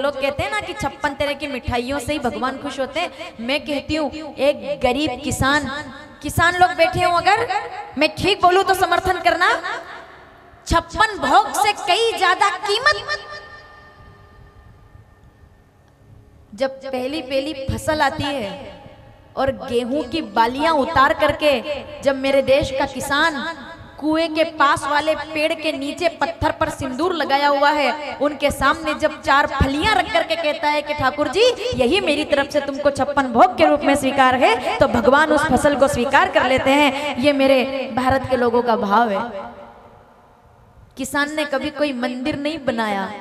लोग कहते हैं ना कि 56 तरह की मिठाइयों से ही भगवान खुश होते हैं, मैं कहती हूँ एक गरीब किसान लोग बैठे हो, अगर मैं ठीक बोलूं तो समर्थन करना, 56 भोग से कई ज्यादा कीमत। जब पहली फसल आती है और गेहूं की बालियां उतार करके जब मेरे देश का किसान कुएं के पास वाले पेड़ के नीचे पत्थर पर सिंदूर लगाया हुआ है, उनके सामने जब 4 फलियां रख करके कहता है कि ठाकुर जी यही मेरी तरफ से तुमको 56 भोग के रूप में स्वीकार है, तो भगवान उस फसल को स्वीकार कर लेते हैं। ये मेरे भारत के लोगों का भाव है। किसान ने कभी कोई मंदिर नहीं बनाया,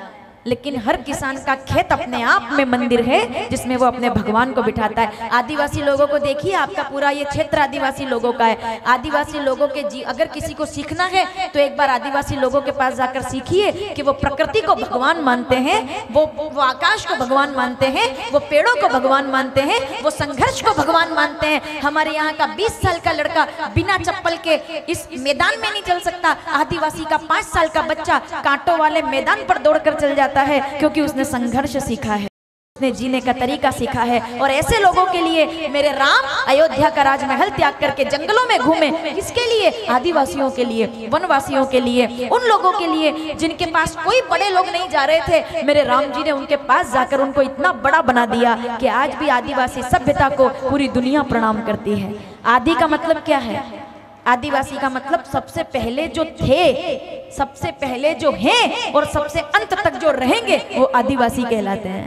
लेकिन हर किसान का खेत अपने आप में मंदिर है जिसमें वो अपने भगवान को बिठाता है। आदिवासी लोगों को देखिए, आपका पूरा ये क्षेत्र आदिवासी लोगों का है। आदिवासी लोगों के अगर किसी को सीखना है तो एक बार आदिवासी लोगों के पास जाकर सीखिए कि वो प्रकृति को भगवान मानते हैं, वो आकाश को भगवान मानते हैं, वो पेड़ों को भगवान मानते हैं, वो संघर्ष को भगवान मानते हैं। हमारे यहाँ का 20 साल का लड़का बिना चप्पल के इस मैदान में नहीं चल सकता, आदिवासी का 5 साल का बच्चा कांटों वाले मैदान पर दौड़कर चल जाता है, क्योंकि उसने संघर्ष सीखा है, उसने जीने का तरीका सीखा है। और ऐसे लोगों के लिए मेरे राम अयोध्या का राजमहल त्याग करके जंगलों में घूमे, किसके लिए? आदिवासियों के लिए, वनवासियों के लिए, उन लोगों के लिए जिनके पास कोई बड़े लोग नहीं जा रहे थे। मेरे राम जी ने उनके पास जाकर उनको इतना बड़ा बना दिया कि आज भी आदिवासी सभ्यता को पूरी दुनिया प्रणाम करती है। आदि का मतलब क्या है? आदिवासी का मतलब सबसे पहले जो थे, सबसे पहले जो हैं और सबसे अंत तक जो रहेंगे वो आदिवासी कहलाते हैं।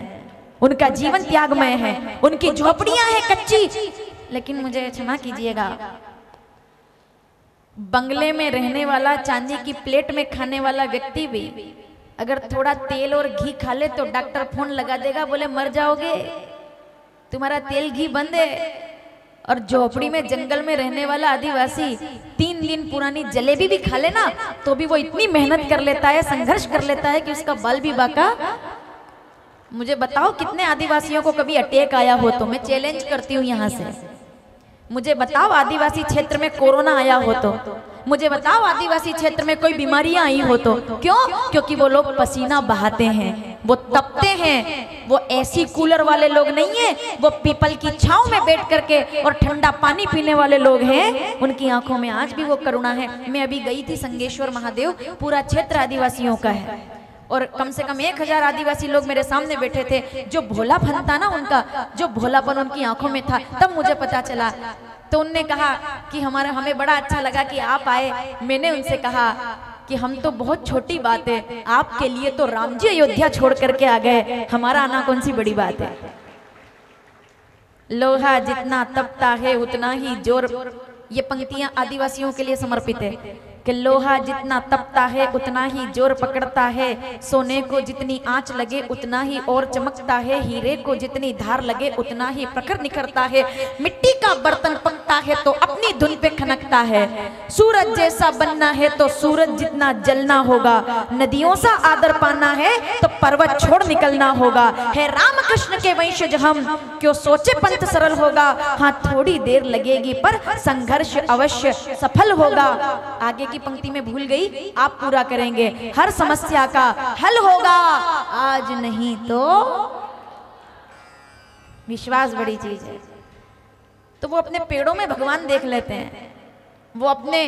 उनका जीवन त्यागमय है, उनकी झोपड़ियां हैं कच्ची। लेकिन मुझे क्षमा कीजिएगा, बंगले में रहने वाला, चांदी की प्लेट में खाने वाला व्यक्ति भी अगर थोड़ा तेल और घी खा ले तो डॉक्टर फोन लगा देगा, बोले मर जाओगे, तुम्हारा तेल घी बंद है। और झोपड़ी में जंगल में रहने वाला आदिवासी 3 दिन पुरानी जलेबी भी खा लेना तो भी वो इतनी मेहनत कर लेता है, संघर्ष कर लेता है कि उसका बाल भी बाका। मुझे बताओ कितने आदिवासियों को कभी अटैक आया हो? तो मैं चैलेंज करती हूँ यहाँ से, मुझे बताओ आदिवासी क्षेत्र में कोरोना आया हो तो, मुझे बताओ आदिवासी क्षेत्र में कोई बीमारियां आई हो तो। क्यों? क्योंकि वो लोग पसीना बहाते हैं, वो तपते हैं, वो एसी कूलर वाले लोग नहीं है, वो पीपल की छांव में बैठ करके और ठंडा पानी पीने वाले लोग हैं। उनकी आंखों में आज भी वो करुणा है। मैं अभी गई थी संगेश्वर महादेव, पूरा क्षेत्र आदिवासियों का है और कम से कम 1000 आदिवासी लोग मेरे सामने बैठे थे। जो भोलापन था ना उनका, जो भोलापन उनकी आंखों में था, तब मुझे पता चला। तो उनने कहा कि हमें बड़ा अच्छा लगा कि आप आए। मैंने उनसे कहा कि हम तो बहुत छोटी बात है, आपके लिए तो राम जी अयोध्या छोड़ करके आ गए, हमारा आना कौन सी बड़ी बात है। लोहा जितना तपता है उतना ही जोर, ये पंक्तियां आदिवासियों के लिए समर्पित है कि लोहा जितना तपता है उतना ही जोर पकड़ता है, सोने को जितनी आंच लगे उतना ही और चमकता है, हीरे को जितनी धार लगे उतना ही प्रखर निखरता है, मिट्टी का बर्तन पकता है तो अपनी धुन पे खनकता है, सूरज जैसा बनना है तो सूरज जितना जलना होगा, नदियों सा आदर पाना है तो पर्वत छोड़ निकलना होगा, है राम कृष्ण के वंशज हम, क्यों सोचे पंथ सरल होगा, हाँ थोड़ी देर लगेगी पर संघर्ष अवश्य सफल होगा। आगे की पंक्ति में भूल गई, आप पूरा करेंगे, हर समस्या का हल होगा, आज नहीं तो। विश्वास बड़ी चीज है। तो वो अपने पेड़ों में भगवान देख लेते हैं, वो अपने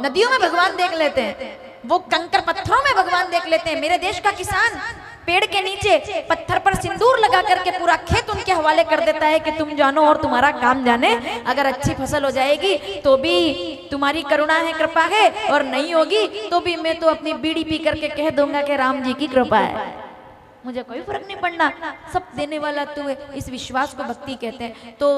नदियों में भगवान देख लेते हैं, वो कंकर पत्थरों में भगवान देख लेते हैं। मेरे देश का किसान पेड़ के नीचे पत्थर पर सिंदूर लगा करके पूरा खेत उनके हवाले कर देता है कि तुम जानो और तुम्हारा काम जाने, अगर अच्छी फसल हो जाएगी तो भी तुम्हारी करुणा है, कृपा है, और नहीं होगी तो भी मैं तो अपनी बीड़ी पी करके कह दूंगा कि राम जी की कृपा है, मुझे कोई फर्क नहीं पड़ना, सब देने वाला तू है। इस विश्वास को भक्ति कहते हैं। तो